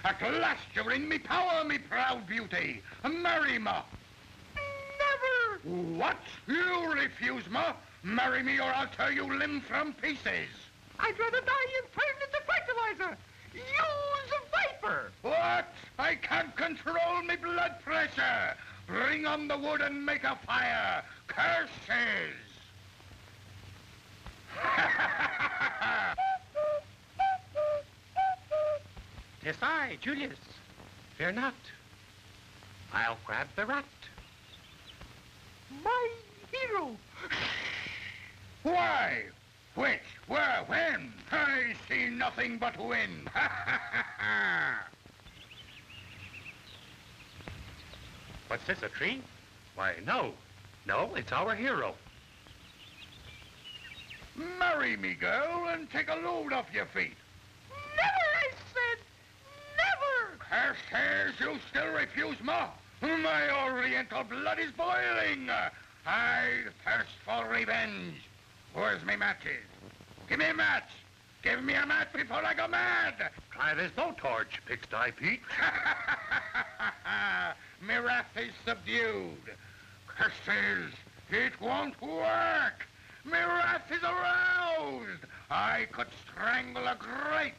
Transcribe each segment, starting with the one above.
At last you're in me power, me proud beauty. Marry me. Never! What? You refuse me? Marry me or I'll tear you limb from pieces. I'd rather die and turn into fertilizer. Use a viper. What? I can't control me blood pressure. Bring on the wood and make a fire. Curses! 'Tis I, Julius. Fear not. I'll grab the rat. My hero. Why? Which? Where? When? I see nothing but wind. What's this, a tree? Why, no. No, it's our hero. Marry me, girl, and take a load off your feet. Never, I said. Never. Curses, you still refuse me? My oriental blood is boiling. I thirst for revenge. Where's me matches? Give me a match. Give me a match before I go mad. Try this blowtorch, Pigsty Pete. Me wrath is subdued. Curses, it won't work. Me wrath is aroused. I could strangle a grape.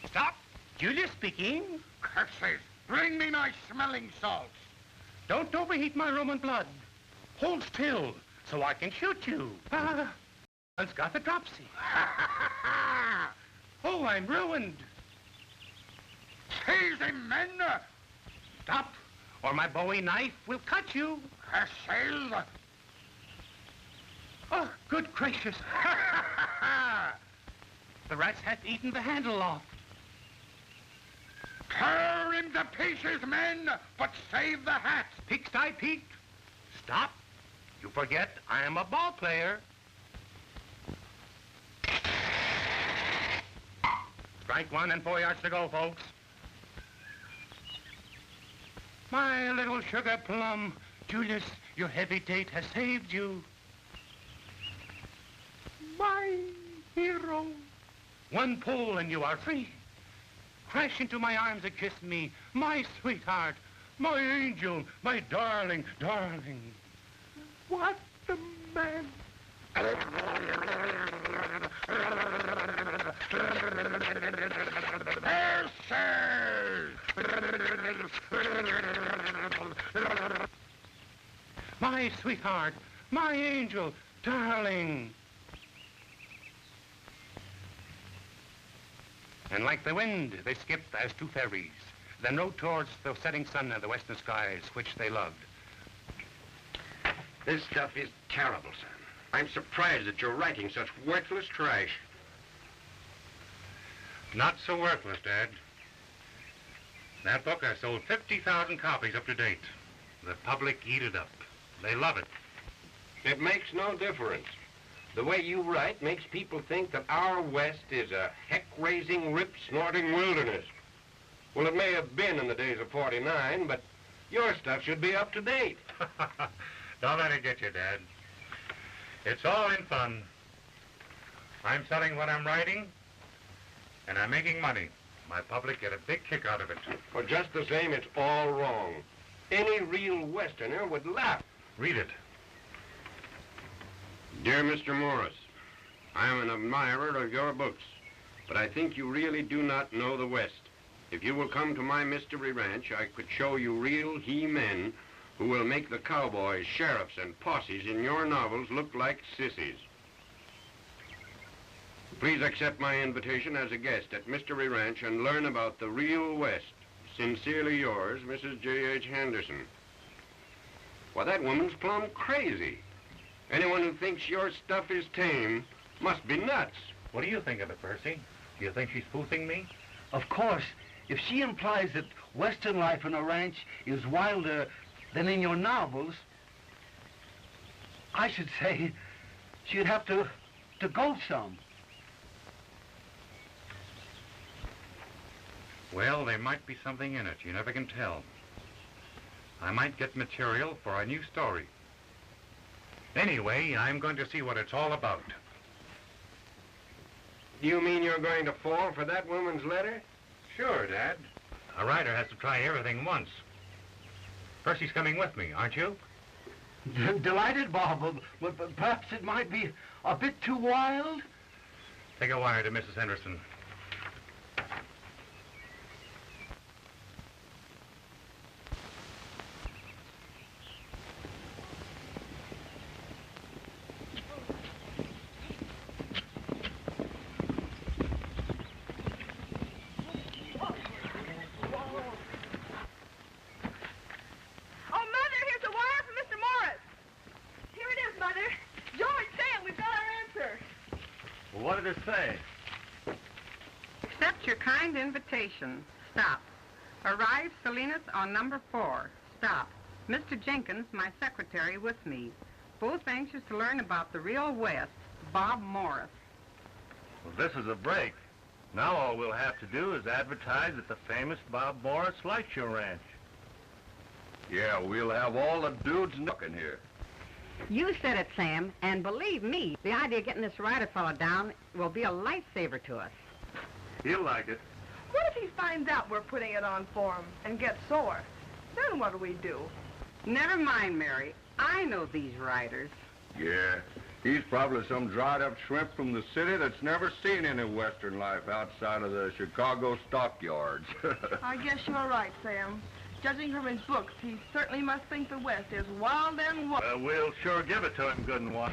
Stop. Julius speaking. Curses, bring me my smelling salts. Don't overheat my Roman blood. Hold still, so I can shoot you. One's got the dropsy. Oh, I'm ruined. Seize him, men. Stop, or my Bowie knife will cut you. Curses. Oh, good gracious. The rats hath eaten the handle off. Tear him to pieces, men, but save the hat. Pigsty Pete, stop. You forget I am a ball player. Strike one and 4 yards to go, folks. My little sugar plum, Julius, your heavy date has saved you. My hero. One pull and you are free. Crash into my arms and kiss me, my sweetheart, my angel, my darling, darling. What a man. My sweetheart, my angel, darling. And like the wind, they skipped as two fairies, then rode towards the setting sun and the western skies, which they loved. This stuff is terrible, son. I'm surprised that you're writing such worthless trash. Not so worthless, Dad. That book has sold 50,000 copies up to date. The public eat it up. They love it. It makes no difference. The way you write makes people think that our West is a heck-raising, rip-snorting wilderness. Well, it may have been in the days of '49, but your stuff should be up to date. Don't let it get you, Dad. It's all in fun. I'm selling what I'm writing, and I'm making money. My public get a big kick out of it. Well, just the same, it's all wrong. Any real Westerner would laugh. Read it. Dear Mr. Morris, I am an admirer of your books, but I think you really do not know the West. If you will come to my mystery ranch, I could show you real he-men who will make the cowboys, sheriffs, and posses in your novels look like sissies. Please accept my invitation as a guest at Mystery Ranch and learn about the real West. Sincerely yours, Mrs. J.H. Henderson. Why, that woman's plumb crazy. Anyone who thinks your stuff is tame must be nuts. What do you think of it, Percy? Do you think she's spoofing me? Of course, if she implies that Western life on a ranch is wilder than in your novels, I should say she'd have to go some. Well, there might be something in it. You never can tell. I might get material for a new story. Anyway, I'm going to see what it's all about. You mean you're going to fall for that woman's letter? Sure, Dad. A writer has to try everything once. Percy's coming with me, aren't you? Delighted, Bob, but perhaps it might be a bit too wild. Take a wire to Mrs. Henderson. What did it say? Accept your kind invitation. Stop. Arrive Salinas on number 4. Stop. Mr. Jenkins, my secretary, with me. Both anxious to learn about the real West. Bob Morris. Well, this is a break. Now all we'll have to do is advertise that the famous Bob Morris likes your ranch. Yeah, we'll have all the dudes knocking here. You said it, Sam, and believe me, the idea of getting this writer fella down will be a lifesaver to us. He'll like it. What if he finds out we're putting it on for him and gets sore? Then what do we do? Never mind, Mary. I know these writers. Yeah, he's probably some dried-up shrimp from the city that's never seen any Western life outside of the Chicago stockyards. I guess you're right, Sam. Judging from his books, he certainly must think the West is wild and wild. Well, we'll sure give it to him, good and one.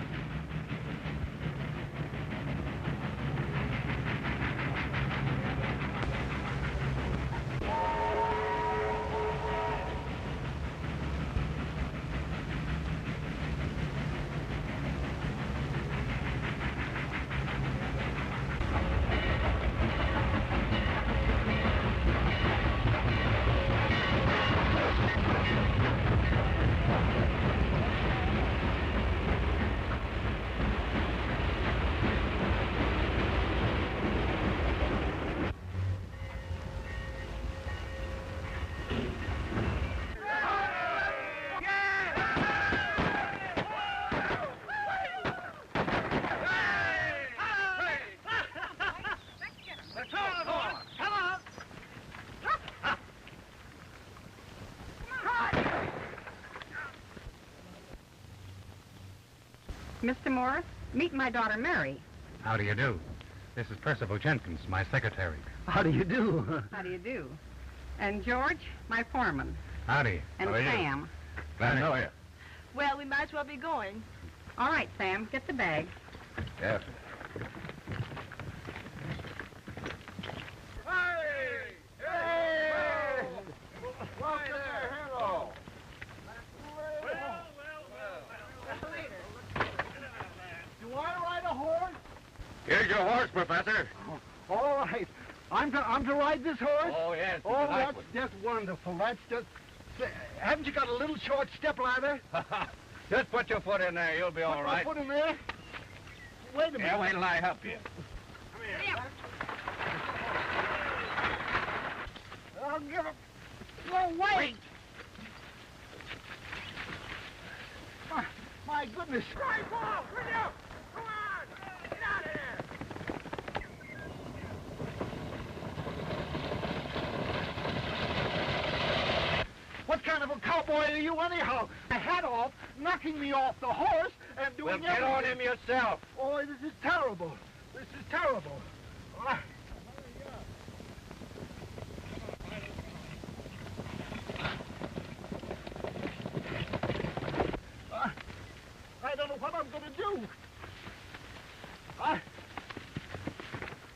Mr. Morris, meet my daughter, Mary. How do you do? This is Percival Jenkins, my secretary. How do you do? How do you do? And George, my foreman. Howdy. And How are you? Sam. Glad to know you. Well, we might as well be going. All right, Sam, get the bag. Yes. Here's your horse, Professor. All right. I'm to ride this horse? Oh, yes. Oh, that's just wonderful. That's just... Haven't you got a little short step ladder? Just put your foot in there. You'll be all right. Put in there? Wait a minute. Yeah, wait till I help you. I'll give him... No, wait! My goodness. Right, Paul! Hurry up! Come on! Get out of here! What kind of a cowboy are you anyhow? My hat off, knocking me off the horse, and doing Well, get on everything. him yourself. Oh, this is terrible. This is terrible. I don't know what I'm going to do.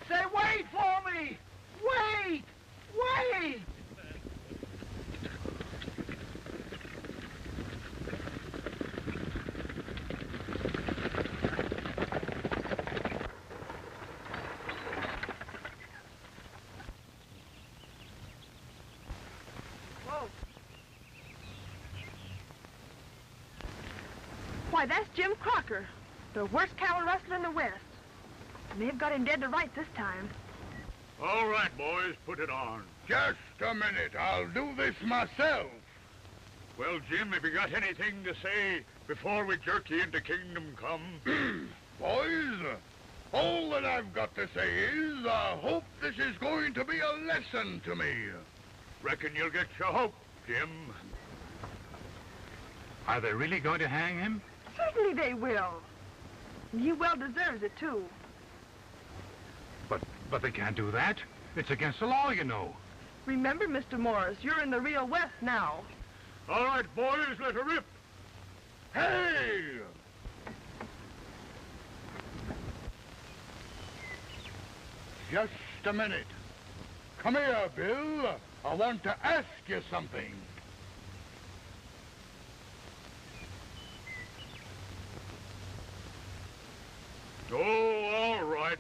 Say, wait for me! Wait! Wait! Why, that's Jim Crocker, the worst cattle rustler in the West. May have got him dead to rights this time. All right, boys, put it on. Just a minute. I'll do this myself. Well, Jim, have you got anything to say before we jerk you into kingdom come. Boys, all that I've got to say is I hope this is going to be a lesson to me. Reckon you'll get your hope, Jim. Are they really going to hang him? Certainly they will. And he well deserves it, too. But they can't do that. It's against the law, you know. Remember, Mr. Morris, you're in the real West now. All right, boys, let her rip. Hey! Just a minute. Come here, Bill. I want to ask you something. Oh, all right.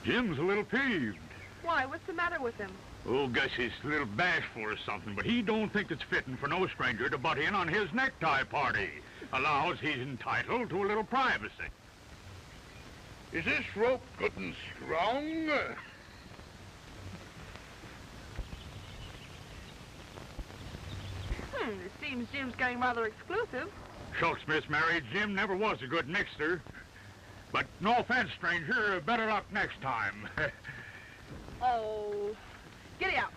Jim's a little peeved. Why, what's the matter with him? Oh, guess he's a little bashful or something, but he don't think it's fitting for no stranger to butt in on his necktie party. Allows he's entitled to a little privacy. Is this rope good and strong? It seems Jim's getting rather exclusive. Shucks, Miss Mary, Jim never was a good mixer. But no offense, stranger, better luck next time. Oh, giddy up.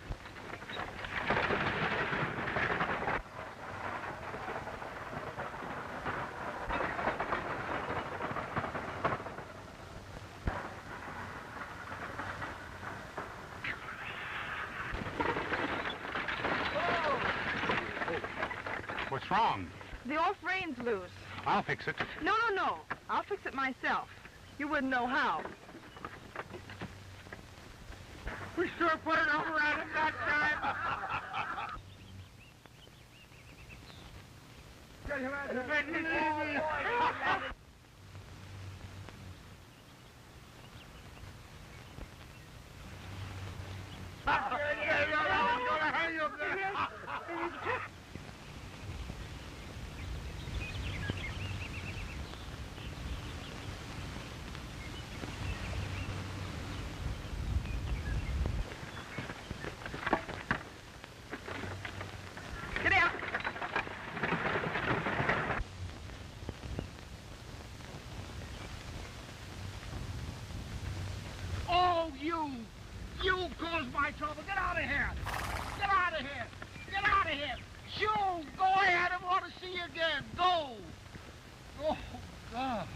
What's wrong? The off-rein's loose. I'll fix it. No. I'll fix it myself. You wouldn't know how. We sure put it over on him that time. Giddy up. Oh, you caused my trouble. Get out of here. Get out of here. Get out of here. Shoo, go ahead. I want to see you again. Go. Oh, God.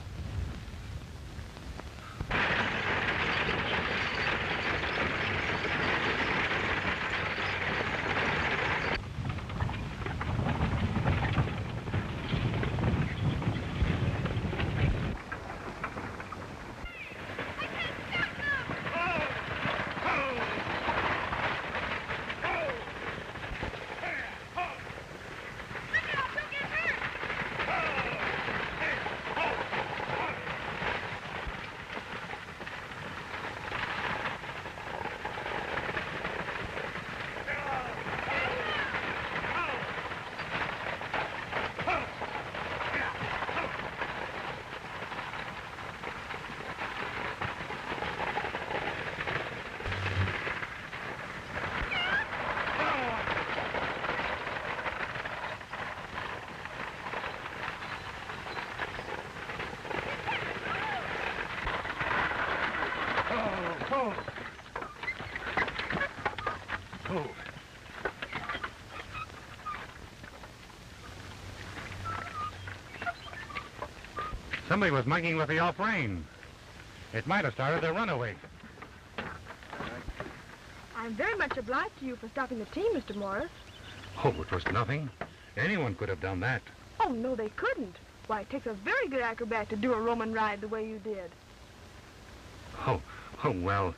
Somebody was mugging with the off-rein. It might have started a runaway. I'm very much obliged to you for stopping the team, Mr. Morris. Oh, it was nothing. Anyone could have done that. Oh, no, they couldn't. Why, it takes a very good acrobat to do a Roman ride the way you did. Oh, well.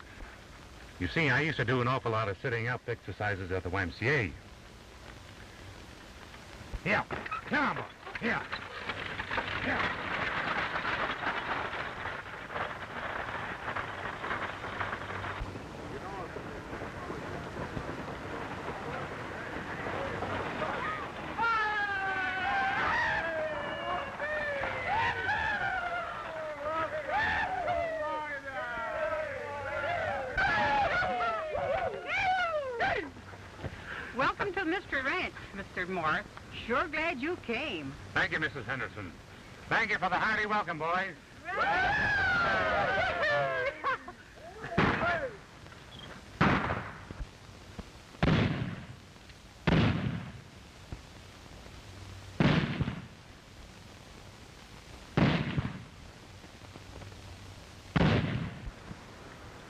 You see, I used to do an awful lot of sitting up exercises at the YMCA. Here, come on, boy. Here. Welcome to Morris. Sure glad you came. Thank you, Mrs. Henderson. Thank you for the hearty welcome, boys.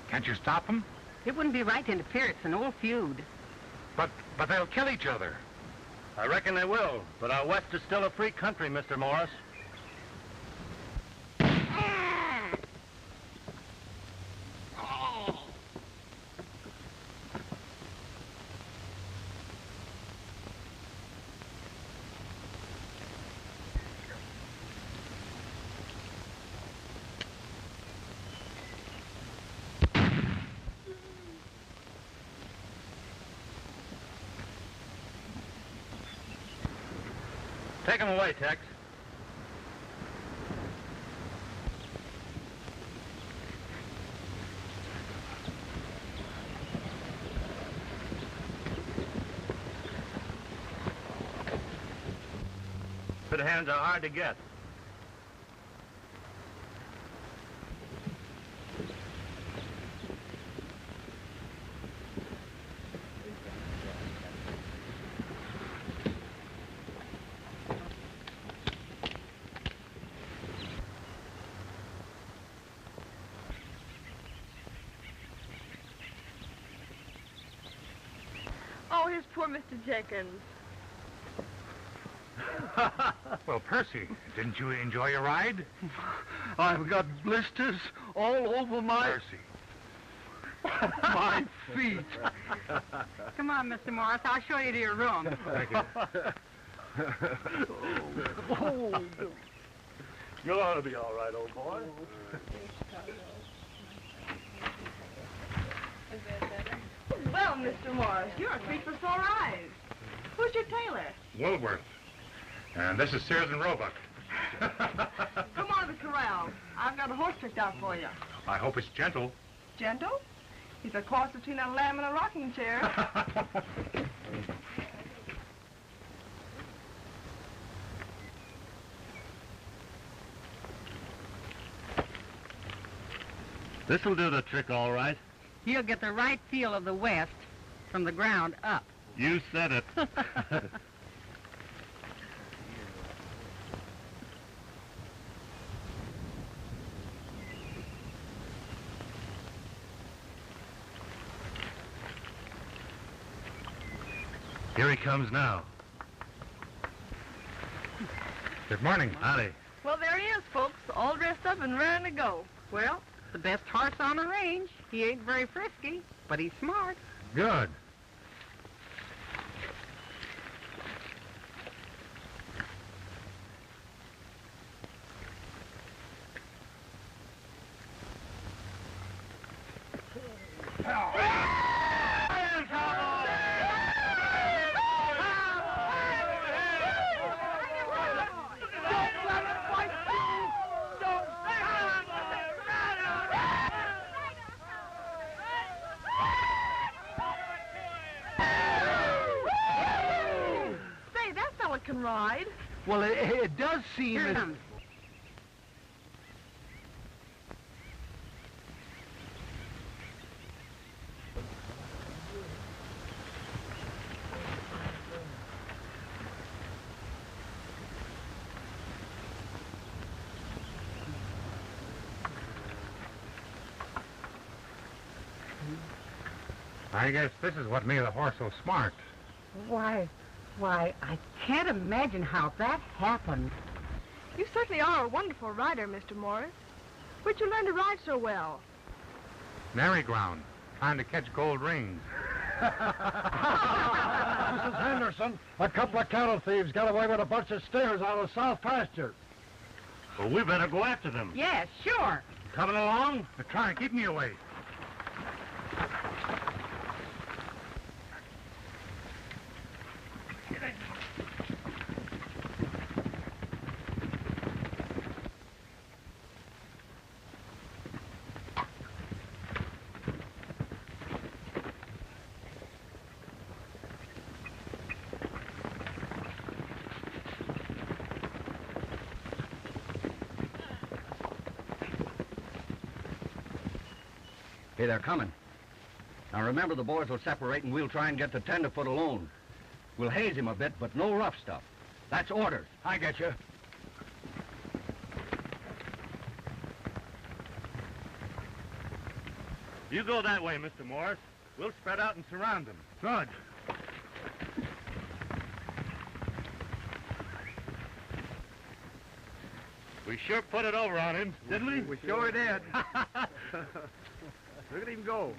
Can't you stop them? It wouldn't be right to interfere. It's an old feud. But they'll kill each other. I reckon they will, but our West is still a free country, Mr. Morris. Take him away, Tex. Good hands are hard to get. Oh, here's poor Mr. Jenkins. Well, Percy, didn't you enjoy your ride? I've got blisters all over my... Percy. my feet. Come on, Mr. Morris. I'll show you to your room. Thank you. Oh. You ought to be all right, old boy. Well, Mr. Morris, you're a treat for sore eyes. Who's your tailor? Woolworth. And this is Sears and Roebuck. Come on to the corral. I've got a horse picked out for you. I hope it's gentle. Gentle? He's a cross between a lamb and a rocking chair. This'll do the trick all right. You'll get the right feel of the West from the ground up. You said it. Here he comes now. Good morning. Howdy. Well, there he is, folks, all dressed up and raring to go. Well, the best horse on the range. He ain't very frisky, but he's smart. Good. Can ride. Well, it does seem... Here as- comes. I guess this is what made the horse so smart. Why, I can't imagine how that happened. You certainly are a wonderful rider, Mr. Morris. Where'd you learn to ride so well? Merry ground, trying to catch gold rings. Mrs. Henderson, a couple of cattle thieves got away with a bunch of steers out of South Pasture. Well, we better go after them. Yes, sure. Coming along? They're trying to keep me away. Hey, they're coming. Now remember, the boys will separate and we'll try and get the tenderfoot alone. We'll haze him a bit, but no rough stuff. That's orders. I get you. You go that way, Mr. Morris. We'll spread out and surround them. Good. We sure put it over on him, didn't we? We sure did. Look at him go.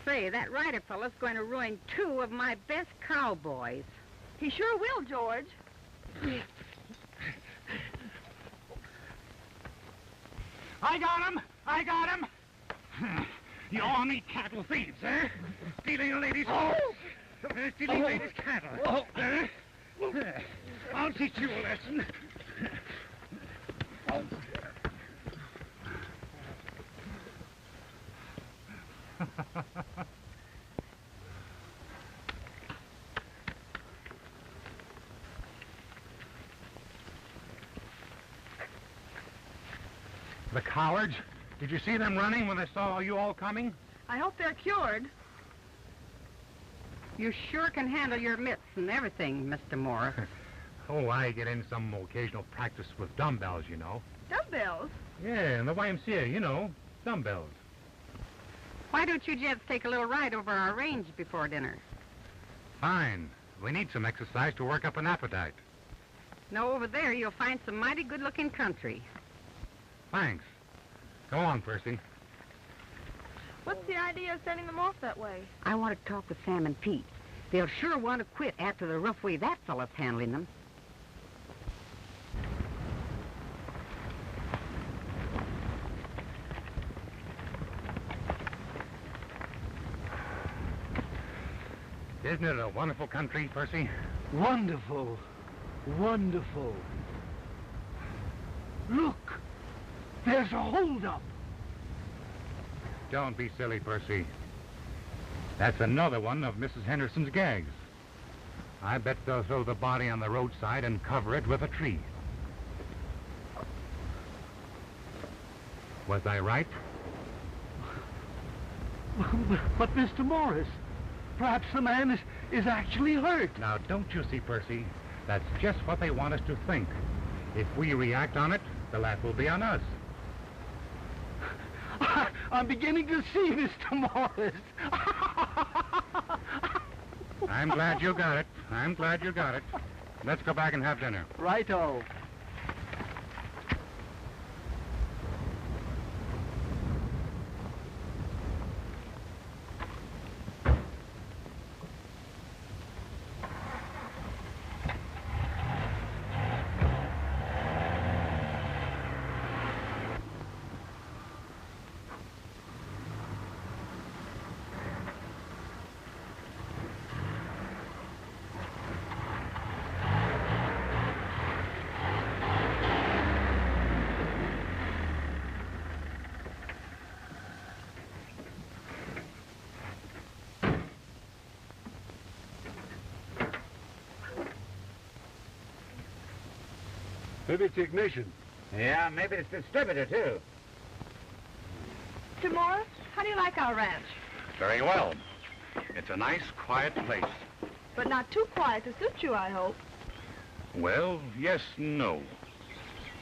Say, that rider fella's going to ruin 2 of my best cowboys. He sure will, George. I got him! I got him! You all need cattle thieves, eh? Stealing ladies' stealing ladies' cattle. I'll teach you a lesson. The cowards! Did you see them running when they saw you all coming? I hope they're cured. You sure can handle your mitts and everything, Mr. Morris. Oh, I get in some occasional practice with dumbbells, you know. Dumbbells? Yeah, in the YMCA, you know, dumbbells. Why don't you gents take a little ride over our range before dinner? Fine. We need some exercise to work up an appetite. No, over there you'll find some mighty good-looking country. Thanks. Go on, Percy. What's the idea of sending them off that way? I want to talk with Sam and Pete. They'll sure want to quit after the rough way that fella's handling them. Isn't it a wonderful country, Percy? Wonderful. Wonderful. Look! There's a holdup. Don't be silly, Percy. That's another one of Mrs. Henderson's gags. I bet they'll throw the body on the roadside and cover it with a tree. Was I right? But Mr. Morris, perhaps the man is actually hurt. Now, don't you see, Percy? That's just what they want us to think. If we react on it, the laugh will be on us. I'm beginning to see, Mr. Morris. I'm glad you got it. I'm glad you got it. Let's go back and have dinner. Righto. Maybe it's the ignition. Yeah, maybe it's the distributor, too. Mr. Morris, how do you like our ranch? Very well. It's a nice, quiet place. But not too quiet to suit you, I hope. Well, yes, no.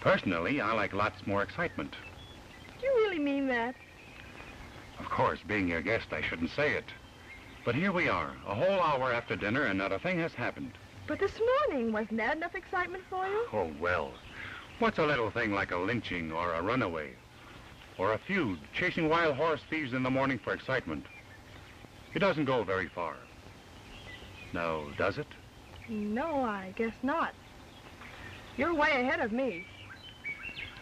Personally, I like lots more excitement. Do you really mean that? Of course, being your guest, I shouldn't say it. But here we are, a whole hour after dinner, and not a thing has happened. But this morning, wasn't that enough excitement for you? Oh, well. What's a little thing like a lynching or a runaway? Or a feud, chasing wild horse thieves in the morning for excitement? It doesn't go very far. Now, does it? No, I guess not. You're way ahead of me.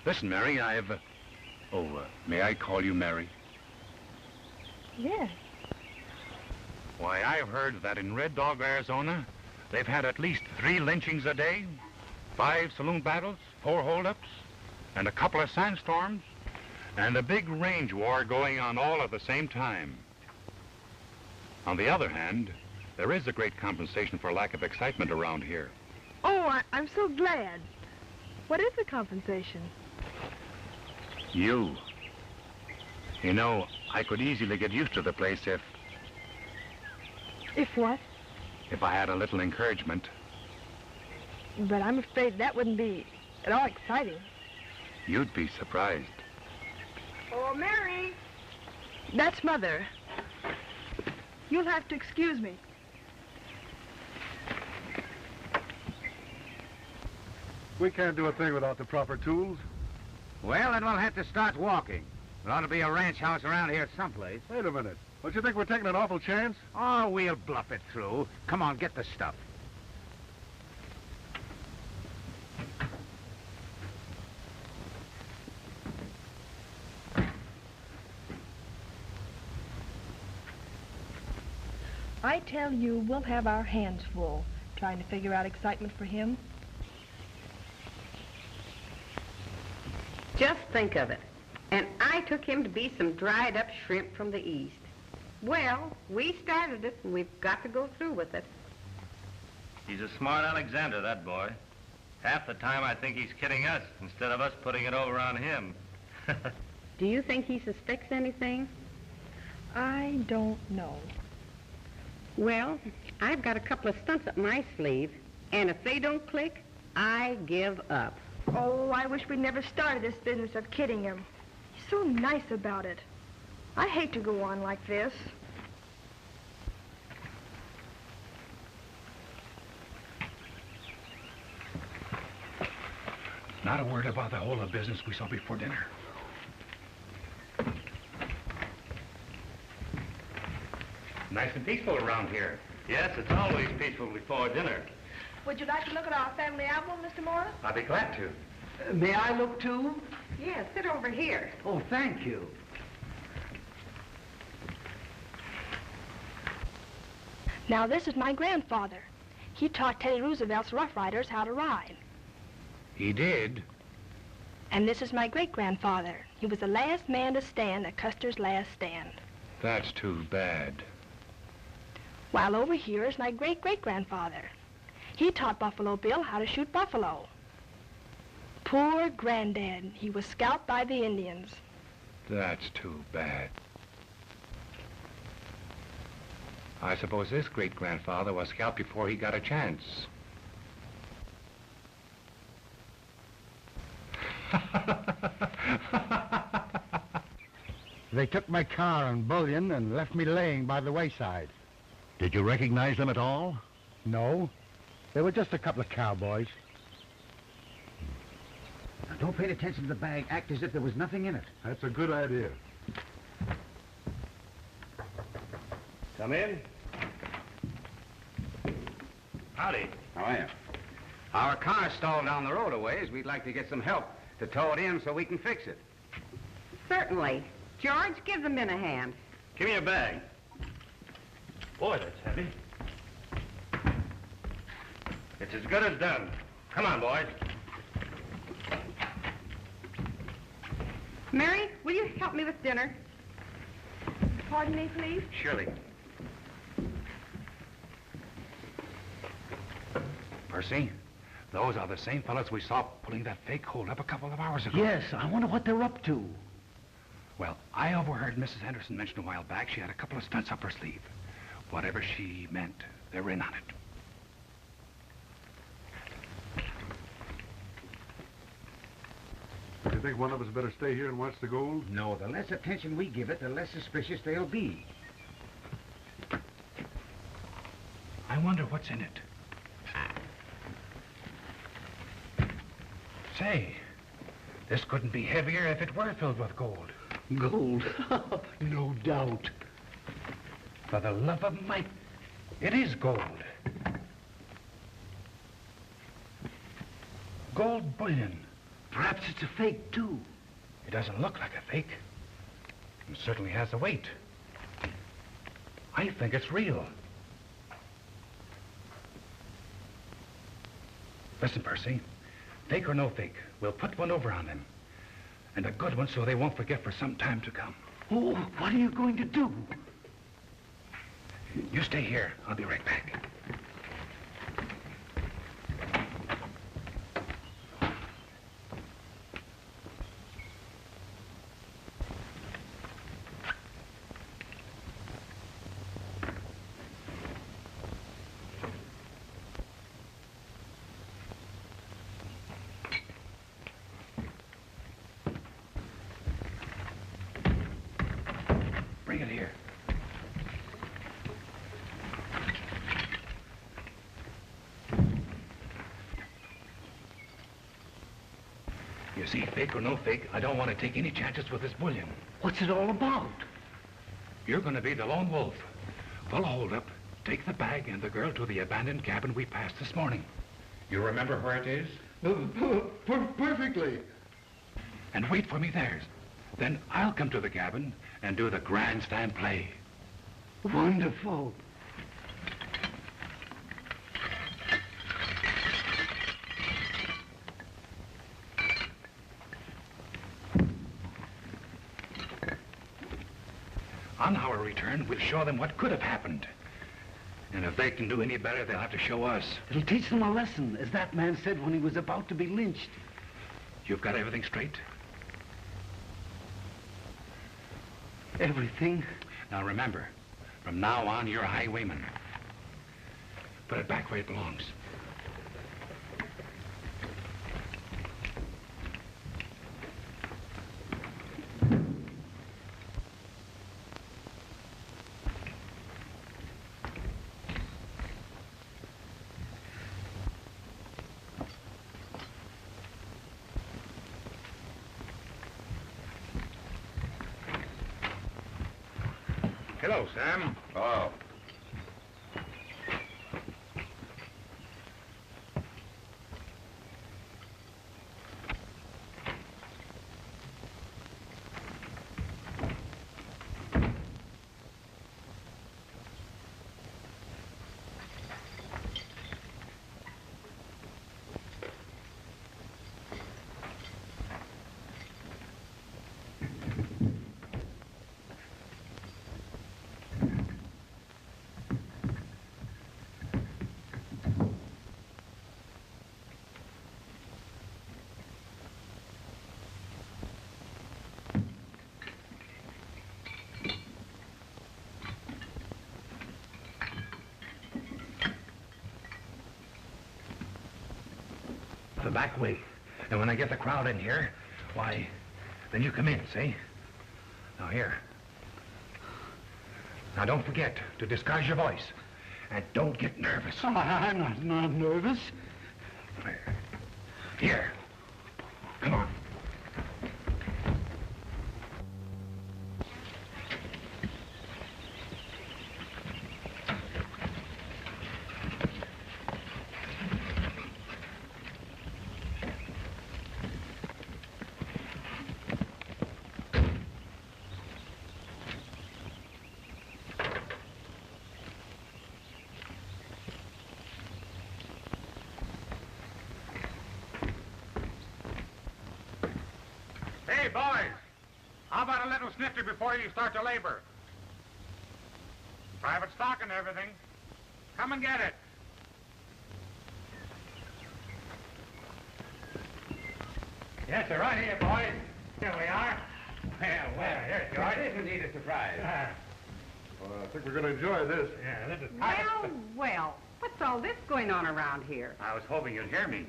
Listen, Mary, may I call you Mary? Yes. Why, I've heard that in Red Dog, Arizona, they've had at least 3 lynchings a day, 5 saloon battles, 4 holdups, and a couple of sandstorms, and a big range war going on all at the same time. On the other hand, there is a great compensation for lack of excitement around here. Oh, I'm so glad. What is the compensation? You. You know, I could easily get used to the place If what? if I had a little encouragement. But I'm afraid that wouldn't be at all exciting. You'd be surprised. Oh, Mary! That's Mother. You'll have to excuse me. We can't do a thing without the proper tools. Well, then we'll have to start walking. There ought to be a ranch house around here someplace. Wait a minute. Don't you think we're taking an awful chance? Oh, we'll bluff it through. Come on, get the stuff. I tell you, we'll have our hands full trying to figure out excitement for him. Just think of it. And I took him to be some dried-up shrimp from the East. Well, we started it, and we've got to go through with it. He's a smart Alexander, that boy. Half the time I think he's kidding us instead of us putting it over on him. Do you think he suspects anything? I don't know. Well, I've got a couple of stunts up my sleeve, and if they don't click, I give up. Oh, I wish we'd never started this business of kidding him. He's so nice about it. I hate to go on like this. Not a word about the whole of business we saw before dinner. Nice and peaceful around here. Yes, it's always peaceful before dinner. Would you like to look at our family album, Mr. Morris? I'd be glad to. May I look too? Yeah, sit over here. Oh, thank you. Now, this is my grandfather. He taught Teddy Roosevelt's Rough Riders how to ride. He did? And this is my great-grandfather. He was the last man to stand at Custer's last stand. That's too bad. While over here is my great-great-grandfather. He taught Buffalo Bill how to shoot buffalo. Poor Granddad. He was scalped by the Indians. That's too bad. I suppose this great-grandfather was scalped before he got a chance. They took my car and bullion and left me laying by the wayside. Did you recognize them at all? No, they were just a couple of cowboys. Now, don't pay attention to the bag. Act as if there was nothing in it. That's a good idea. Come in. Howdy. How are you? Our car stalled down the road a ways. We'd like to get some help to tow it in so we can fix it. Certainly. George, give the men a hand. Give me a bag. Boy, that's heavy. It's as good as done. Come on, boys. Mary, will you help me with dinner? Pardon me, please? Surely. Percy, those are the same fellows we saw pulling that fake hold up a couple of hours ago. Yes, I wonder what they're up to. Well, I overheard Mrs. Henderson mention a while back she had a couple of stunts up her sleeve. Whatever she meant, they're in on it. Do you think one of us better stay here and watch the gold? No, the less attention we give it, the less suspicious they'll be. I wonder what's in it. Say, this couldn't be heavier if it were filled with gold. Gold? No doubt. For the love of Mike, it is gold. Gold bullion. Perhaps it's a fake, too. It doesn't look like a fake. It certainly has a weight. I think it's real. Listen, Percy. Fake or no fake, we'll put one over on them. And a good one so they won't forget for some time to come. Oh, what are you going to do? You stay here. I'll be right back. Bring it here. You see, fake or no fake, I don't want to take any chances with this bullion. What's it all about? You're going to be the lone wolf. Full hold up, take the bag and the girl to the abandoned cabin we passed this morning. You remember where it is? Perfectly. And wait for me there. Then I'll come to the cabin and do the grandstand play. Wonderful. On our return, we'll show them what could have happened. And if they can do any better, they'll have to show us. It'll teach them a lesson, as that man said when he was about to be lynched. You've got everything straight? Everything. Now remember, from now on, you're a highwayman. Put it back where it belongs. Hello, Sam. Oh. The back way. And when I get the crowd in here, why, then you come in, see? Now, here. Now, don't forget to disguise your voice. And don't get nervous. I'm not nervous. Here. Come on. Hey, boys. How about a little snifter before you start to labor? Private stock and everything. Come and get it. Yes, sir, right here, boys. Here we are. Well, here's George. This is indeed a surprise. Well, I think we're going to enjoy this. Yeah, this is... Well, what's all this going on around here? I was hoping you'd hear me.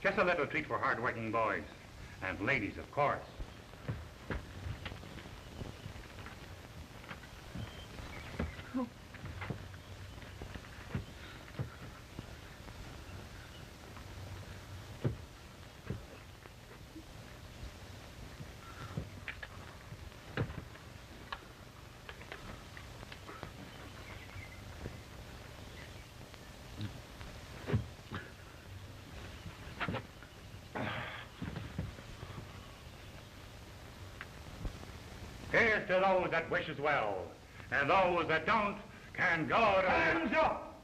Just a little treat for hard-working boys. And ladies, of course. Here's to those that wishes well, and those that don't can go to... Hands up!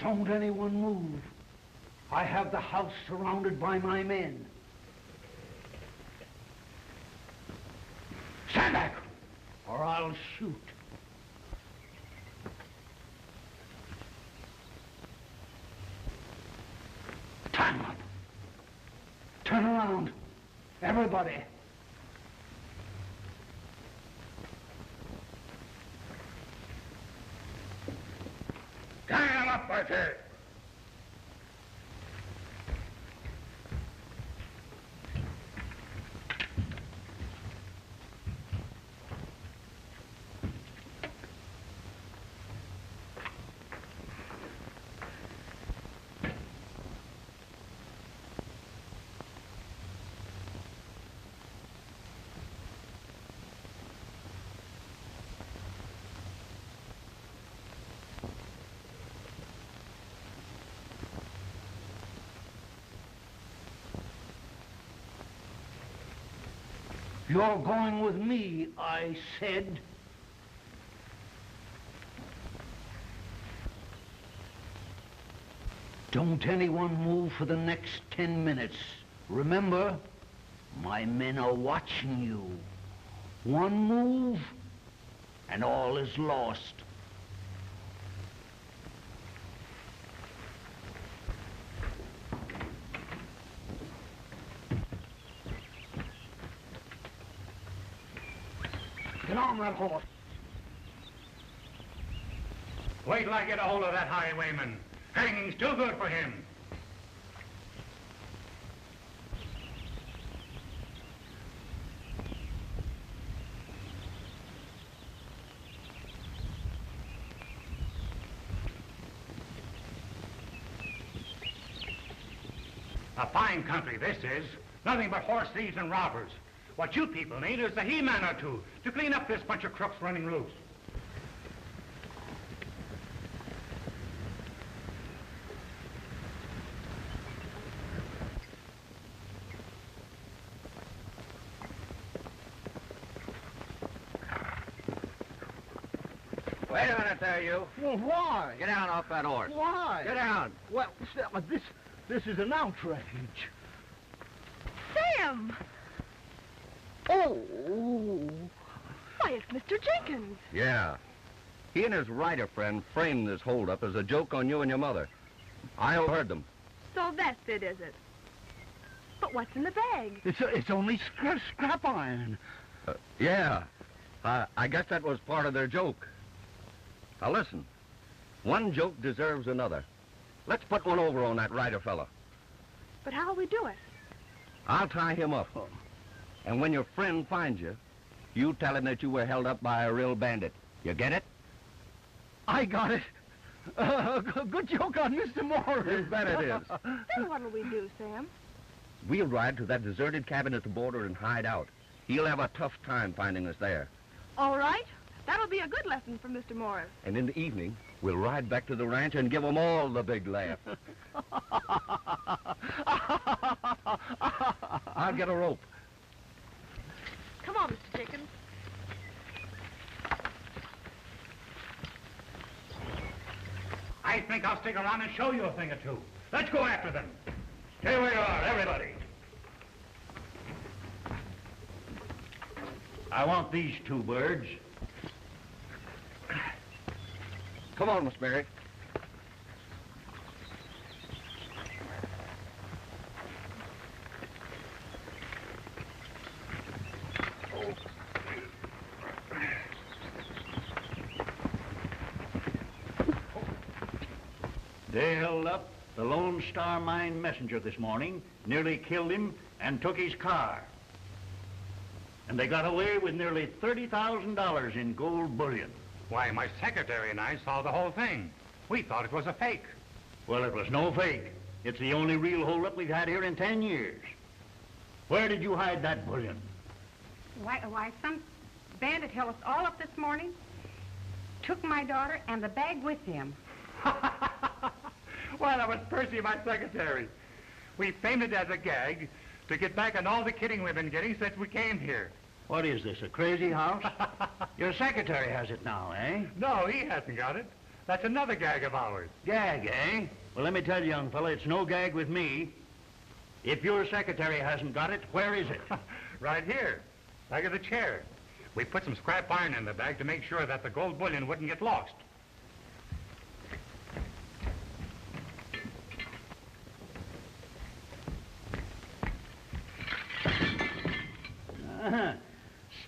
Don't anyone move. I have the house surrounded by my men. Stand back, or I'll shoot. Time up. Turn around. Everybody. Tie him up, I say. You're going with me, I said. Don't anyone move for the next 10 minutes. Remember, my men are watching you. One move, and all is lost. Get on that horse. Wait till I get a hold of that highwayman. Hanging's too good for him. A fine country this is. Nothing but horse thieves and robbers. What you people need is a he-man or two to clean up this bunch of crooks running loose. Wait a minute there, you. Well, why? Get down off that horse. Why? Get down. Well, this is an outrage. Sam! Oh! Why, it's Mr. Jenkins. Yeah. He and his rider friend framed this holdup as a joke on you and your mother. I overheard them. So that's it, is it? But what's in the bag? It's only scrap iron. Yeah. I guess that was part of their joke. Now listen. One joke deserves another. Let's put one over on that rider fella. But how'll we do it? I'll tie him up. And when your friend finds you, you tell him that you were held up by a real bandit. You get it? I got it. Good joke on Mr. Morris. You bet it is. Then what'll we do, Sam? We'll ride to that deserted cabin at the border and hide out. He'll have a tough time finding us there. All right. That'll be a good lesson for Mr. Morris. And in the evening, we'll ride back to the ranch and give them all the big laugh. I'll get a rope. Come on, Mr. Jenkins. I think I'll stick around and show you a thing or two. Let's go after them. Stay where you are, everybody. I want these two birds. Come on, Miss Mary. They held up the Lone Star Mine messenger this morning, nearly killed him, and took his car. And they got away with nearly $30,000 in gold bullion. Why, my secretary and I saw the whole thing. We thought it was a fake. Well, it was no fake. It's the only real holdup we've had here in 10 years. Where did you hide that bullion? Why, some bandit held us all up this morning, took my daughter and the bag with him. Well, that was Percy, my secretary. We framed it as a gag to get back on all the kidding we've been getting since we came here. What is this, a crazy house? Your secretary has it now, eh? No, he hasn't got it. That's another gag of ours. Gag, eh? Well, let me tell you, young fella, it's no gag with me. If your secretary hasn't got it, where is it? Right here, back of the chair. We put some scrap iron in the bag to make sure that the gold bullion wouldn't get lost.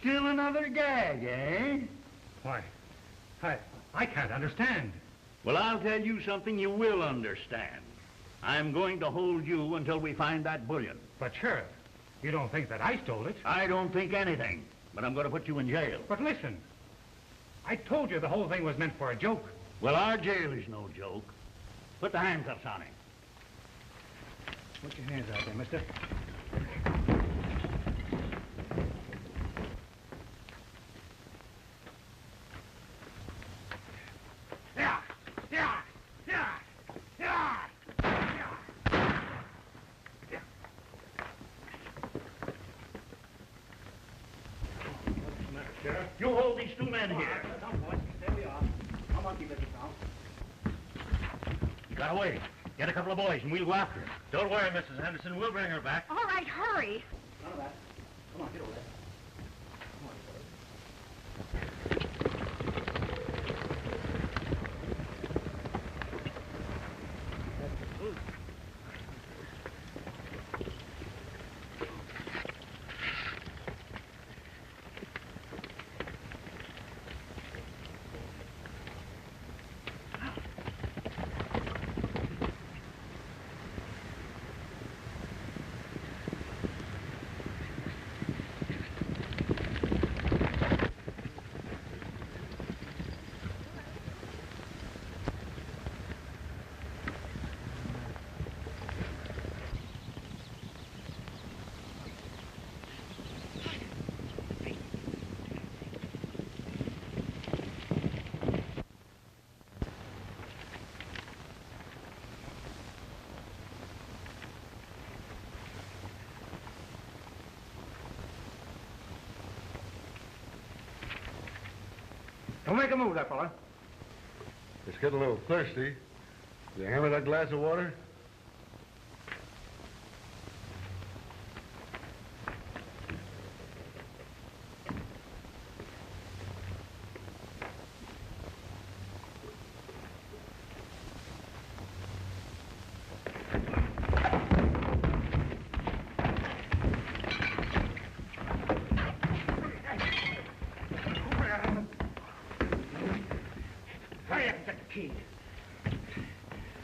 Still another gag, eh? Why, I can't understand. Well, I'll tell you something you will understand. I'm going to hold you until we find that bullion. But, Sheriff, you don't think that I stole it? I don't think anything, but I'm going to put you in jail. But listen, I told you the whole thing was meant for a joke. Well, our jail is no joke. Put the handcuffs on him. Put your hands out there, mister. You hold these two men here. There we are. Come on, keep it down. You got away. Get a couple of boys and we'll go after him. Don't worry, Mrs. Henderson. We'll bring her back. All right, hurry. None of that. Come on, get over there. Don't make a move, that fella. Just get a little thirsty. You hand me that glass of water?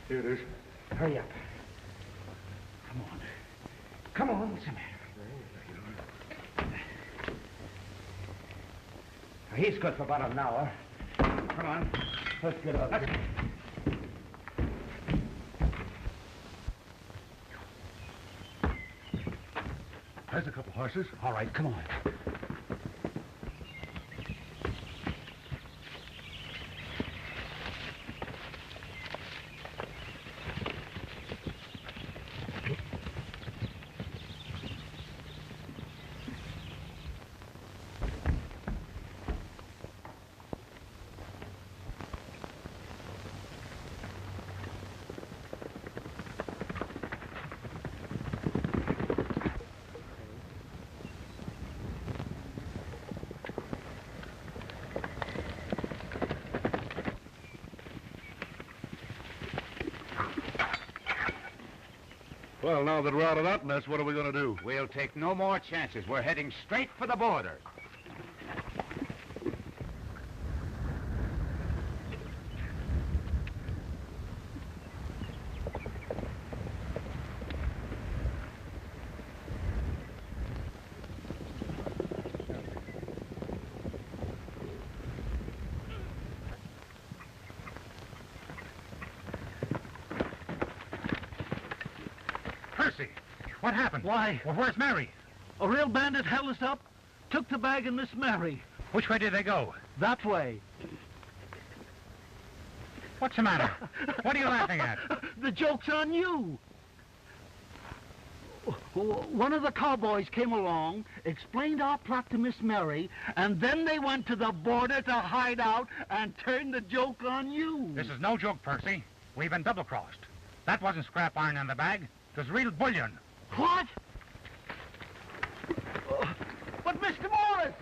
Here it is. Hurry up. Come on. Come on, what's the matter? He's good for about an hour. Come on. Let's get up. There's a couple horses. All right, come on. Well, now that we're out of that mess, what are we going to do? We'll take no more chances. We're heading straight for the border. What happened? Why? Well, where's Mary? A real bandit held us up, took the bag and Miss Mary. Which way did they go? That way. What's the matter? What are you laughing at? The joke's on you. One of the cowboys came along, explained our plot to Miss Mary, and then they went to the border to hide out and turned the joke on you. This is no joke, Percy. We've been double-crossed. That wasn't scrap iron in the bag. It was real bullion. What? But, Mr. Morris,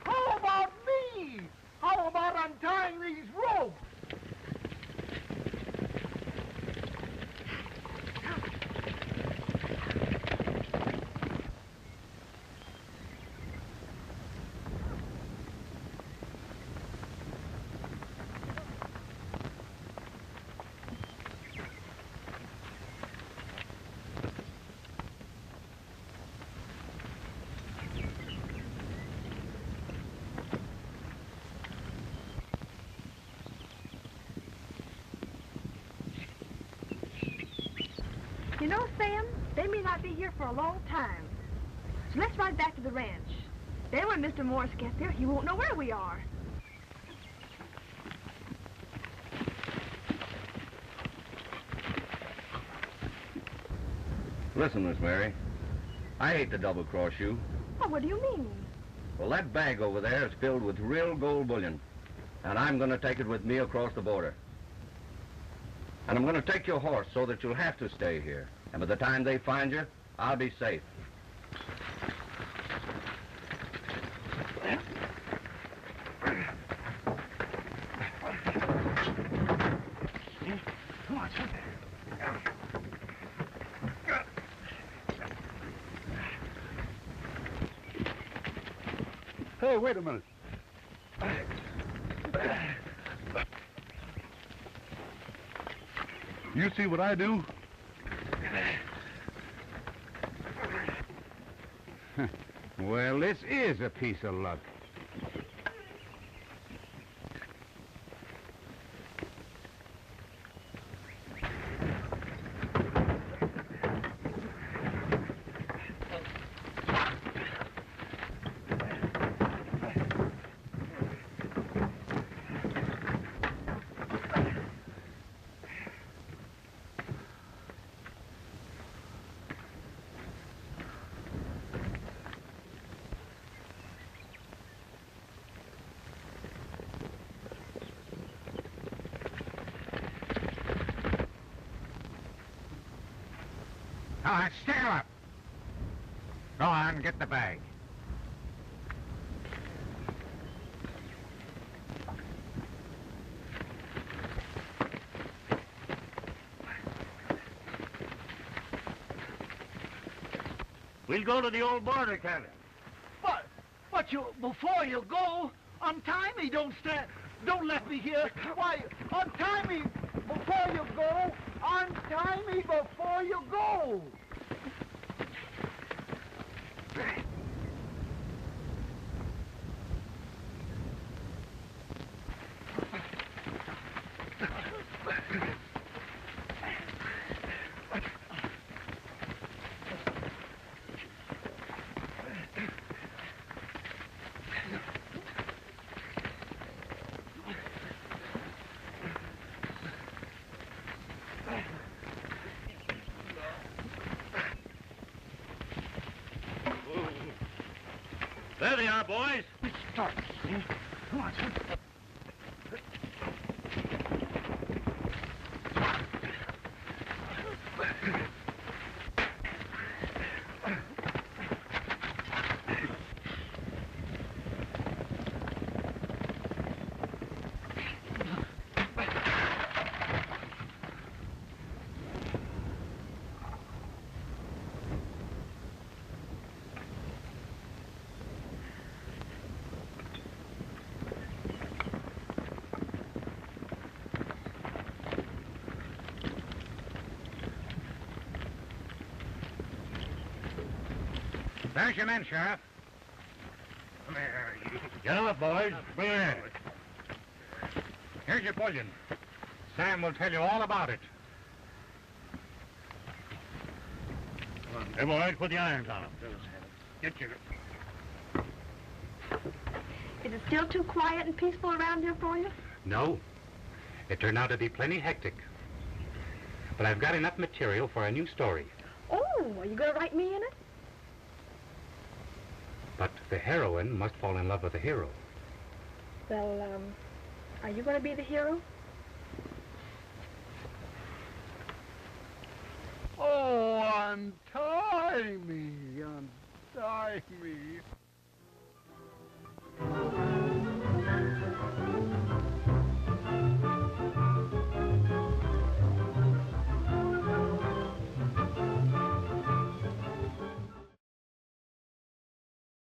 how about me? How about untying these ropes? You know, Sam, they may not be here for a long time. So let's ride back to the ranch. Then when Mr. Morris gets there, he won't know where we are. Listen, Miss Mary, I hate to double-cross you. Oh, what do you mean? Well, that bag over there is filled with real gold bullion, and I'm going to take it with me across the border. And I'm going to take your horse so that you'll have to stay here. And by the time they find you, I'll be safe. Come on, son. Hey, wait a minute. You see what I do? Well, this is a piece of luck. All right, stand up. Go on, get the bag. We'll go to the old border cabin. But before you go, untie me, don't let me here. Why, untie me before you go. Untie me before you go. There they are, boys. Start. Come on, son. There's your men, Sheriff. Come here, you. Get them up, boys. Bring them in. Here's your bullion. Sam will tell you all about it. Hey, boys, put the irons on them. Get your... Is it still too quiet and peaceful around here for you? No. It turned out to be plenty hectic. But I've got enough material for a new story. Oh, are you going to write me in it? But the heroine must fall in love with the hero. Well, are you going to be the hero? Oh, untie me, untie me.